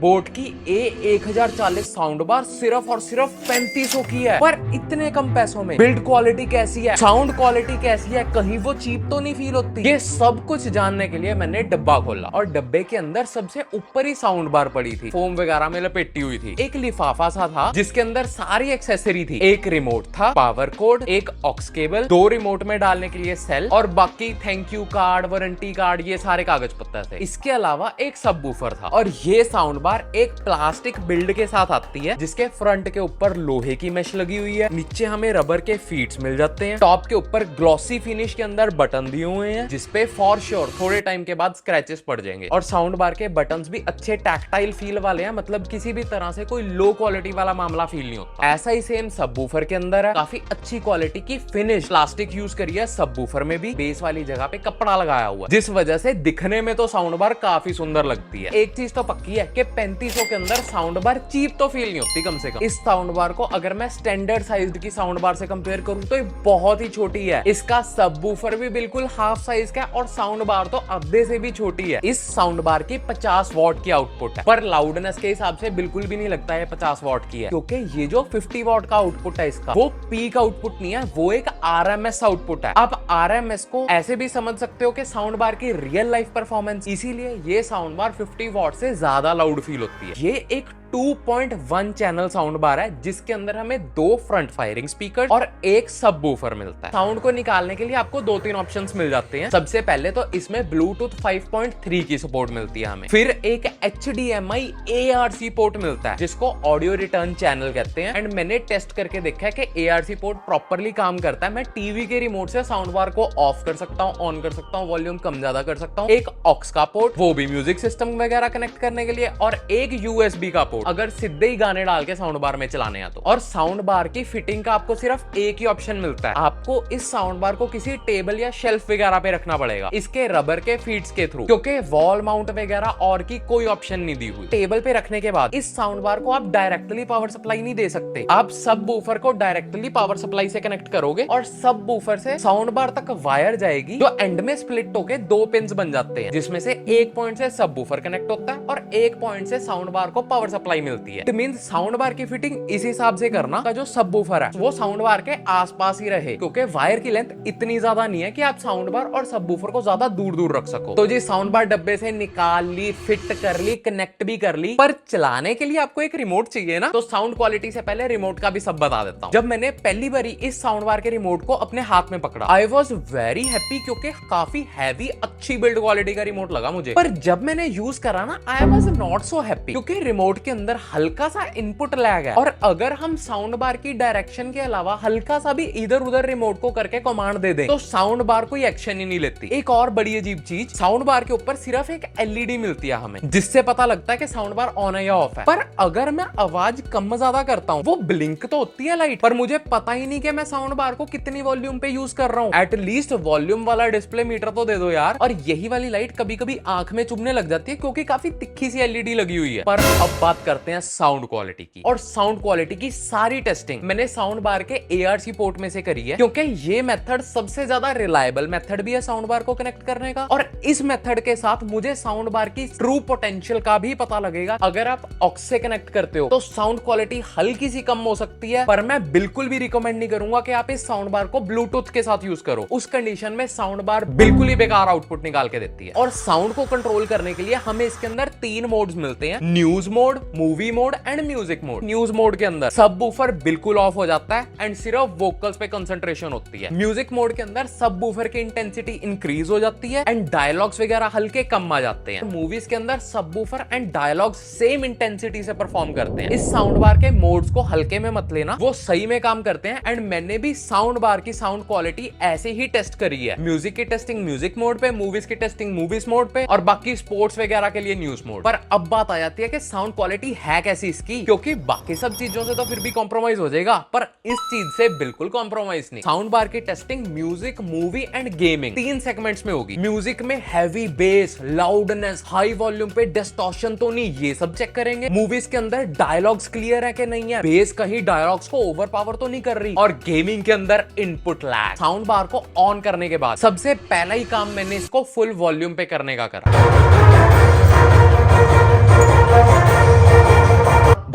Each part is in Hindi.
बोट की A1040 साउंड बार सिर्फ और सिर्फ 3500 की है। पर इतने कम पैसों में बिल्ड क्वालिटी कैसी है, साउंड क्वालिटी कैसी है, कहीं वो चीप तो नहीं फील होती? ये सब कुछ जानने के लिए मैंने डब्बा खोला और डब्बे के अंदर सबसे ऊपर ही साउंड बार पड़ी थी, फोम वगैरह में लपेटी हुई थी। एक लिफाफा सा था जिसके अंदर सारी एक्सेसरी थी। एक रिमोट था, पावर कोड, एक ऑक्स केबल, 2 रिमोट में डालने के लिए सेल और बाकी thank you card, warranty card, ये सारे कागज पत्तर थे। इसके अलावा एक सबवूफर था और ये साउंड बार एक प्लास्टिक बिल्ड के साथ आती है जिसके फ्रंट के ऊपर लोहे की मेश लगी हुई है, नीचे हमें रबर के फीट्स मिल जाते हैं, टॉप के ऊपर ग्लॉसी फिनिश के अंदर बटन दिए हुए हैं जिसपे फॉर श्योर थोड़े टाइम के बाद स्क्रैचेस पड़ जाएंगे। और साउंड बार के बटन्स भी अच्छे टैक्टाइल फील वाले हैं, मतलब किसी भी तरह से कोई लो क्वालिटी वाला मामला फील नहीं होता। ऐसा ही सेम सबवूफर के अंदर है, काफी अच्छी क्वालिटी की फिनिश प्लास्टिक यूज करी है सबवूफर में भी, बेस वाली जगह पे कपड़ा लगाया हुआ जिस वजह से दिखने में तो साउंड बार काफी सुंदर लगती है। एक चीज तो पक्की है कि 3500 के अंदर साउंड बार चीप तो फील नहीं होती कम से कम। इस साउंड बार को अगर मैं स्टैंडर्ड साइज की साउंड बार से कंपेयर करूं तो ये बहुत ही छोटी है। इसका सबवूफर भी बिल्कुल हाफ साइज का और साउंड बार तो आधे से भी छोटी है। इस साउंड बार की 50 वॉट की आउटपुट है, पर लाउडनेस के हिसाब से बिल्कुल भी नहीं लगता है 50 वॉट की है, क्योंकि ये जो 50 वॉट का आउटपुट है इसका वो पीक आउटपुट नहीं है, वो एक RMS आउटपुट है। आप RMS को ऐसे भी समझ सकते हो कि साउंड बार की रियल लाइफ परफॉर्मेंस, इसीलिए ये साउंड बार 50 वॉट से ज्यादा लाउड फील होती है। ये एक 2.1 चैनल साउंड बार है जिसके अंदर हमें 2 फ्रंट फायरिंग स्पीकर और एक सबवूफर मिलता है। साउंड को निकालने के लिए आपको 2-3 ऑप्शंस मिल जाते हैं। सबसे पहले तो इसमें ब्लूटूथ 5.3 की सपोर्ट मिलती है हमें, फिर एक HDMI ARC पोर्ट मिलता है जिसको ऑडियो रिटर्न चैनल कहते हैं। एंड मैंने टेस्ट करके देखा है कि ARC पोर्ट प्रॉपर्ली काम करता है। मैं टीवी के रिमोट से साउंड बार को ऑफ कर सकता हूँ, ऑन कर सकता हूँ, वॉल्यूम कम ज्यादा कर सकता हूँ। एक ऑक्स का पोर्ट, वो भी म्यूजिक सिस्टम वगैरह कनेक्ट करने के लिए, और एक USB का पोर्ट अगर सीधे ही गाने डाल के साउंड बार में चलाने हैं तो। और साउंड बार की फिटिंग का आपको सिर्फ एक ही ऑप्शन मिलता है, आपको इस साउंड बार को किसी टेबल या शेल्फ वगैरह पे रखना पड़ेगा इसके रबर के फीट्स के थ्रू, क्योंकि वॉल माउंट वगैरह और की कोई ऑप्शन नहीं दी हुई। टेबल पे रखने के बाद इस साउंड बार को आप डायरेक्टली पावर सप्लाई नहीं दे सकते, आप सबवूफर को डायरेक्टली पावर सप्लाई से कनेक्ट करोगे और सबवूफर से साउंड बार तक वायर जाएगी जो एंड में स्प्लिट होके 2 पिन्स बन जाते हैं, जिसमें से एक पॉइंट से सबवूफर कनेक्ट होता है और एक पॉइंट से साउंड बार को पावर सप्लाई मिलती है। इट मींस साउंड बार की फिटिंग इस हिसाब से करना का जो सबवूफर है वो साउंड बार के आसपास ही रहे, क्योंकि वायर की लेंथ इतनी ज्यादा नहीं है कि आप साउंड बार और सबवूफर को ज्यादा दूर दूर रख सको। तो जी साउंड बार डब्बे से निकाल ली, फिट कर ली, कनेक्ट भी कर ली, पर चलाने के लिए आपको एक रिमोट चाहिए ना। तो साउंड क्वालिटी से पहले रिमोट का भी सब बता देता हूँ। जब मैंने पहली बारी इस साउंड बार के रिमोट को अपने हाथ में पकड़ा, आई वॉज वेरी हैप्पी, क्योंकि काफी हैवी अच्छी बिल्ड क्वालिटी का रिमोट लगा मुझे। पर जब मैंने यूज करा ना, I was not so happy, क्योंकि रिमोट के अंदर हल्का सा इनपुट लैग है, और अगर हम साउंड बार की डायरेक्शन के अलावा हल्का सा भी इधर उधर रिमोट को करके कमांड दे दें तो साउंड बार कोई एक्शन ही नहीं लेती। एक और बड़ी अजीब चीज, साउंड बार के ऊपर सिर्फ एक LED मिलती है हमें, जिससे पता लगता है कि साउंड बार ऑन है या ऑफ है। पर अगर मैं आवाज कम ज्यादा करता हूँ, वो ब्लिंक तो होती है लाइट, पर मुझे पता ही नहीं कि मैं साउंड बार को कितनी वॉल्यूम पे यूज कर रहा हूँ। एटलीस्ट वॉल्यूम वाला डिस्प्ले मीटर तो दे दो यार। और यही वाली लाइट कभी कभी आंख में चुभने लग जाती है, क्योंकि काफी तिखी सी LED लगी हुई है। पर अब बात करते हैं साउंड क्वालिटी की, और साउंड क्वालिटी की सारी टेस्टिंग मैंने साउंड बार के ARC पोर्ट में से करी है, क्योंकि ये मेथड सबसे ज्यादा रिलायबल मेथड भी है साउंड बार को कनेक्ट करने का। और इस मेथड के साथ मुझे साउंड बार की ट्रू पोटेंशियल का भी पता लगेगा। अगर आप ऑक्स से कनेक्ट करते हो तो साउंड क्वालिटी हल्की सी कम हो सकती है, पर मैं बिल्कुल भी रिकमेंड नहीं करूंगा कि आप इस साउंड बार को ब्लूटूथ के साथ यूज करो। उस कंडीशन में साउंड बार बिल्कुल ही बेकार आउटपुट निकाल के देती है। और साउंड को कंट्रोल करने के लिए हमें इसके अंदर 3 मोड्स मिलते हैं, news mode, movie mode and music mode. News mode के अंदर सबवूफर बिल्कुल ऑफ हो जाता है एंड सिर्फ वोकल्स पे कंसंट्रेशन होती है। म्यूजिक मोड के अंदर सबवूफर की इंटेंसिटी इंक्रीज हो जाती है एंड डायलॉग्स वगैरह हल्के कम आ जाते हैं। मूवीज के अंदर subwoofer and dialogues same intensity से परफॉर्म करते हैं। इस साउंड बार के मोड्स को हल्के में मत लेना, वो सही में काम करते हैं। एंड मैंने भी साउंड बार की साउंड क्वालिटी ऐसे ही टेस्ट करी है, म्यूजिक की टेस्टिंग म्यूजिक मोड पे, मूवीज की टेस्टिंग मूवीज मोड पे, और बाकी स्पोर्ट्स वगैरह के लिए न्यूज मोड। पर अब बात आ जाती है कि साउंड क्वालिटी है कैसी इसकी, क्योंकि बाकी सब चीजों से तो फिर भी कॉम्प्रोमाइज हो जाएगा, पर इस चीज से बिल्कुल कॉम्प्रोमाइज नहीं। साउंड बार की testing music, movie and gaming 3 segments में होगी। म्यूजिक में heavy base, loudness, high volume पे डिस्टॉर्शन तो नहीं, ये सब चेक करेंगे। मूवीज के अंदर डायलॉग्स क्लियर है कि नहीं है, बेस कहीं डायलॉग्स को ओवर पावर तो नहीं कर रही, और गेमिंग के अंदर इनपुट लैग। साउंड बार को ऑन करने के बाद सबसे पहला ही काम मैंने इसको फुल वॉल्यूम पे करने का करा।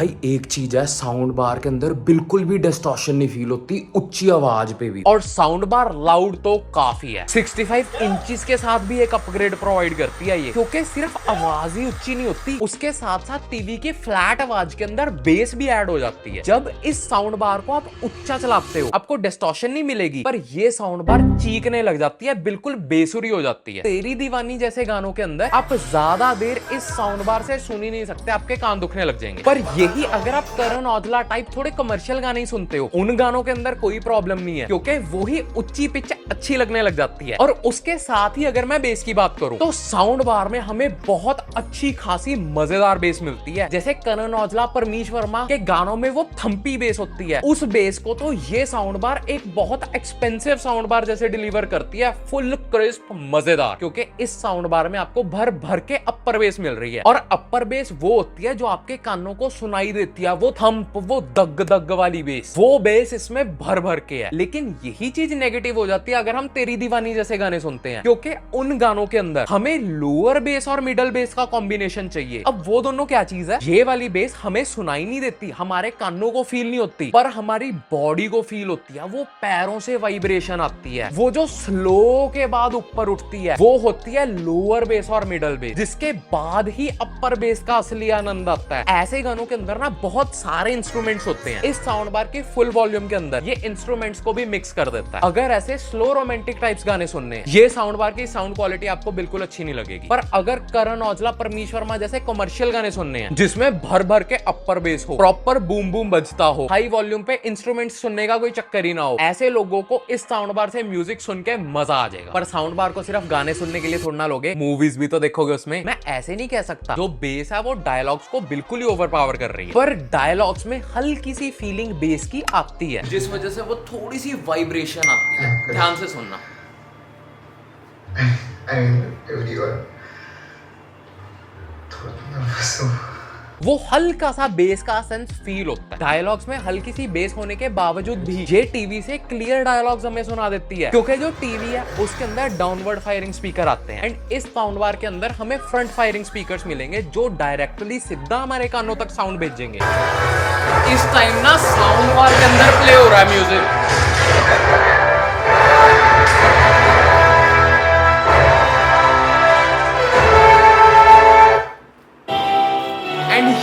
भाई एक चीज है, साउंड बार के अंदर बिल्कुल भी डिस्टॉर्शन नहीं फील होती ऊंची आवाज पे भी। और साउंड बार लाउड तो काफी है, 65 इंचेस के साथ भी एक अपग्रेड प्रोवाइड करती है ये, क्योंकि सिर्फ आवाज ही ऊंची नहीं होती, उसके साथ साथ टीवी की फ्लैट आवाज के अंदर बेस भी ऐड हो जाती है। जब इस साउंड बार को आप ऊंचा चलाते हो आपको डिस्टॉर्शन नहीं मिलेगी, पर ये साउंड बार चीखने लग जाती है, बिल्कुल बेसुरी हो जाती है। तेरी दीवानी जैसे गानों के अंदर आप ज्यादा देर इस साउंड बार से सुन ही नहीं सकते, आपके कान दुखने लग जाएंगे। पर यही अगर आप करण औजला टाइप थोड़े कमर्शियल गाने ही सुनते हो, उन गानों के अंदर कोई प्रॉब्लम नहीं है, क्योंकि वही ऊंची पिच अच्छी लगने लग जाती है। और उसके साथ ही अगर मैं बेस की बात करूं तो साउंड बार में हमें बहुत अच्छी खासी मजेदार बेस मिलती है। जैसे करण औजला, परमीश वर्मा के गानों में वो थम्पी बेस होती है, उस बेस को तो ये साउंड बार एक बहुत एक्सपेंसिव साउंड बार जैसे डिलीवर करती है, फुल क्रिस्प मजेदार। क्योंकि इस साउंड बार में आपको भर भर के अपर बेस मिल रही है, और अपर बेस वो होती है जो आपके कानों को सुनाई देती है, वो थंप, वो दग दग वाली बेस, वो बेस इसमें भर भर के है। लेकिन यही चीज नेगेटिव हो जाती है अगर हम तेरी दीवानी जैसे गाने सुनते हैं, क्योंकि उन गानों के अंदर हमें लोअर बेस और मिडल बेस का कॉम्बिनेशन चाहिए। अब वो दोनों क्या चीज है, ये वाली बेस हमें सुनाई नहीं देती, हमारे कानों को फील नहीं होती, पर हमारी बॉडी को फील होती है, वो पैरों से वाइब्रेशन आती है, वो जो स्लो के बाद ऊपर उठती है वो होती है लोअर बेस और मिडल बेस, जिसके बाद ही अपर बेस का असली आनंद आता है। ऐसे गानों के अंदर ना बहुत सारे इंस्ट्रूमेंट्स होते हैं, इस साउंड बार के फुल वॉल्यूम के अंदर ये इंस्ट्रूमेंट्स को भी मिक्स कर देता है। अगर ऐसे स्लो रोमांटिक टाइप्स गाने सुनने हैं, ये साउंड बार की साउंड क्वालिटी आपको बिल्कुल अच्छी नहीं लगेगी। पर अगर करण औजला, परमीश वर्मा जैसे कमर्शियल गाने सुनने हैं जिसमें भर भर के अपर बेस हो, प्रॉपर बूम बूम बजता हो, हाई वॉल्यूम पे इंस्ट्रूमेंट्स सुनने का कोई चक्कर ही ना हो, ऐसे लोगों को इस साउंड बार से म्यूजिक सुन के मजा आ जाएगा। पर साउंड बार को सिर्फ गाने सुनने के लिए थोड़ा ना लोगे, मूवीज भी तो देखोगे उसमें। मैं ऐसे नहीं कह सकता जो बेस है वो डायलॉग्स को बिल्कुल ही ओवरपावर कर रही है, पर डायलॉग्स में हल्की सी फीलिंग बेस की आती है, जिस वजह से वो थोड़ी सी वाइब्रेशन आती है। ध्यान से सुनना। वो हल्का सा बेस का सेंस फील होता है। डायलॉग्स में हल्की सी बेस होने के बावजूद भी ये टीवी से क्लियर डायलॉग्स हमें सुना देती है, क्योंकि जो टीवी है उसके अंदर डाउनवर्ड फायरिंग स्पीकर आते हैं, एंड इस साउंड बार के अंदर हमें फ्रंट फायरिंग स्पीकर्स मिलेंगे जो डायरेक्टली सीधा हमारे कानों तक साउंड भेजेंगे। इस टाइम ना साउंड बार के अंदर प्ले हो रहा है म्यूजिक।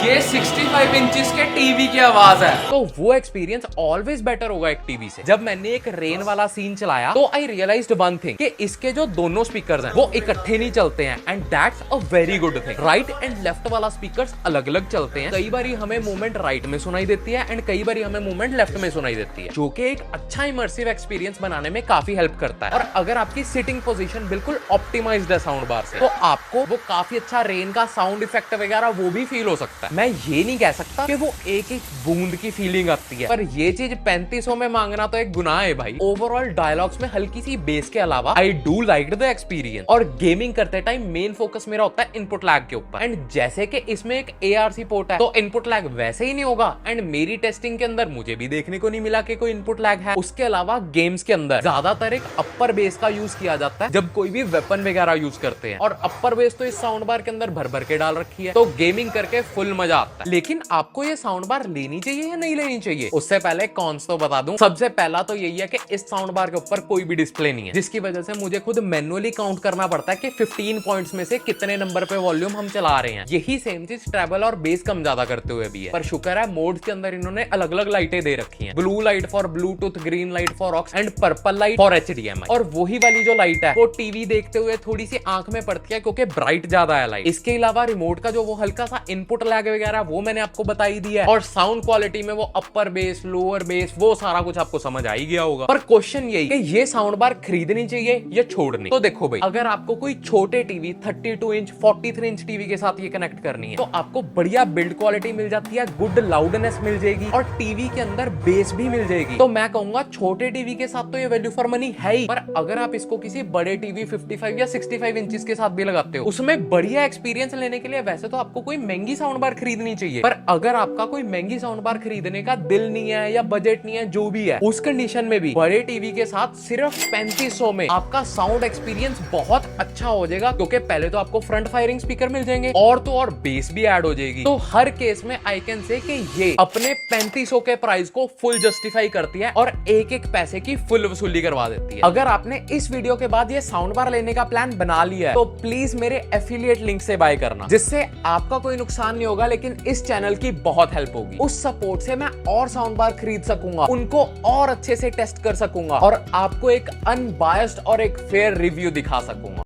ये 65 इंचेस के टीवी की आवाज है, तो वो एक्सपीरियंस ऑलवेज बेटर होगा एक टीवी से। जब मैंने एक रेन वाला सीन चलाया तो आई रियलाइज्ड वन थिंग कि इसके जो दोनों स्पीकर्स हैं वो इकट्ठे नहीं चलते हैं, and that's a very good thing. Right and left वाला स्पीकर्स अलग अलग चलते हैं, कई बारी हमें मूवमेंट राइट में सुनाई देती है एंड कई बारी हमें मूवमेंट लेफ्ट में सुनाई देती है, जो कि एक अच्छा इमर्सिव एक्सपीरियंस बनाने में काफी हेल्प करता है। और अगर आपकी सिटिंग पोजीशन बिल्कुल ऑप्टिमाइज्ड है साउंड बार से, तो आपको वो काफी अच्छा रेन का साउंड इफेक्ट वगैरह वो भी फील हो सकता है। मैं ये नहीं कह सकता कि वो एक एक बूंद की फीलिंग आती है, पर ये चीज 3500 में मांगना तो एक गुनाह है भाई। ओवरऑल डायलॉग्स में हल्की सी बेस के अलावा I do like the experience, और गेमिंग करते टाइम मेन फोकस मेरा होता है इनपुट लैग के ऊपर, एंड जैसे कि इसमें एक ARC पोर्ट है तो इनपुट लैग वैसे ही नहीं होगा, एंड मेरी टेस्टिंग के अंदर मुझे भी देखने को नहीं मिला कि कोई इनपुट लैग है। उसके अलावा गेम्स के अंदर ज्यादातर एक अपर बेस का यूज किया जाता है जब कोई भी वेपन वगैरह यूज करते हैं, और अपर बेस तो इस साउंड बार के अंदर भर भर के डाल रखी है, तो गेमिंग करके फुल मजा आता है। लेकिन आपको ये साउंड बार लेनी चाहिए या नहीं लेनी चाहिए, उससे पहले कॉन्स तो बता दूं। सबसे पहला तो यही है कि इस साउंड बार के ऊपर कोई भी डिस्प्ले नहीं है, जिसकी वजह से मुझे खुद मैन्युअली काउंट करना पड़ता है कि 15 पॉइंट्स में से कितने नंबर पे वॉल्यूम हम चला रहे हैं। यही सेम चीज ट्रैवल और बेस कम ज्यादा करते हुए भी है, पर शुक्र है मोड्स के अंदर इन्होंने अलग अलग लाइटें दे रखी हैं, blue light for Bluetooth, green light for aux and purple light for HDMI। और वही वाली जो लाइट है वो टीवी देखते हुए थोड़ी सी आंख में पड़ती है क्योंकि ब्राइट ज्यादा है लाइट। इसके अलावा रिमोट का जो वो हल्का सा इनपुट लैग वगैरह वो मैंने आपको बता ही दिया है, और साउंड क्वालिटी में वो अपर बेस, लोअर बेस, वो सारा कुछ आपको समझ आ ही गया होगा। पर क्वेश्चन यही कि ये साउंड बार खरीदनी चाहिए या छोड़नी। तो देखो भाई, अगर आपको कोई छोटे टीवी 32 इंच 43 इंच टीवी के साथ ये कनेक्ट करनी है तो आपको बढ़िया बिल्ड क्वालिटी मिल जाती है, गुड लाउडनेस मिल जाएगी, और टीवी के अंदर बेस भी मिल जाएगी। तो मैं कहूंगा छोटे टीवी के साथ तो ये वैल्यू फॉर मनी है ही, पर अगर आप इसको किसी बड़े टीवी 45 या 65 इंचेस के साथ भी लगाते हो, उसमें बढ़िया एक्सपीरियंस लेने के लिए वैसे तो आपको कोई महंगी साउंड बार खरीदनी चाहिए, पर अगर आपका कोई महंगी साउंड बार खरीदने का दिल नहीं है या बजट नहीं है, जो भी है, उस कंडीशन में भी बड़े टीवी के साथ सिर्फ 3500 में आपका साउंड एक्सपीरियंस बहुत अच्छा हो जाएगा, क्योंकि पहले तो आपको फ्रंट फायरिंग स्पीकर मिल जाएंगे और तो और बेस भी ऐड हो जाएगी। तो हर केस में आई कैन से कि ये अपने 3500 के प्राइस को फुल जस्टिफाई करती है और एक एक पैसे की फुल वसूली करवा देती है। अगर आपने इस वीडियो के बाद ये साउंड बार लेने का प्लान बना लिया है तो प्लीज मेरे एफिलिएट लिंक से बाय करना, जिससे आपका कोई नुकसान नहीं होगा लेकिन इस चैनल की बहुत हेल्प होगी। उस सपोर्ट से मैं और साउंड बार खरीद सकूंगा, उनको और अच्छे से टेस्ट कर सकूंगा और आपको एक अनबायस्ड और एक फेयर रिव्यू दिखा सकूंगा।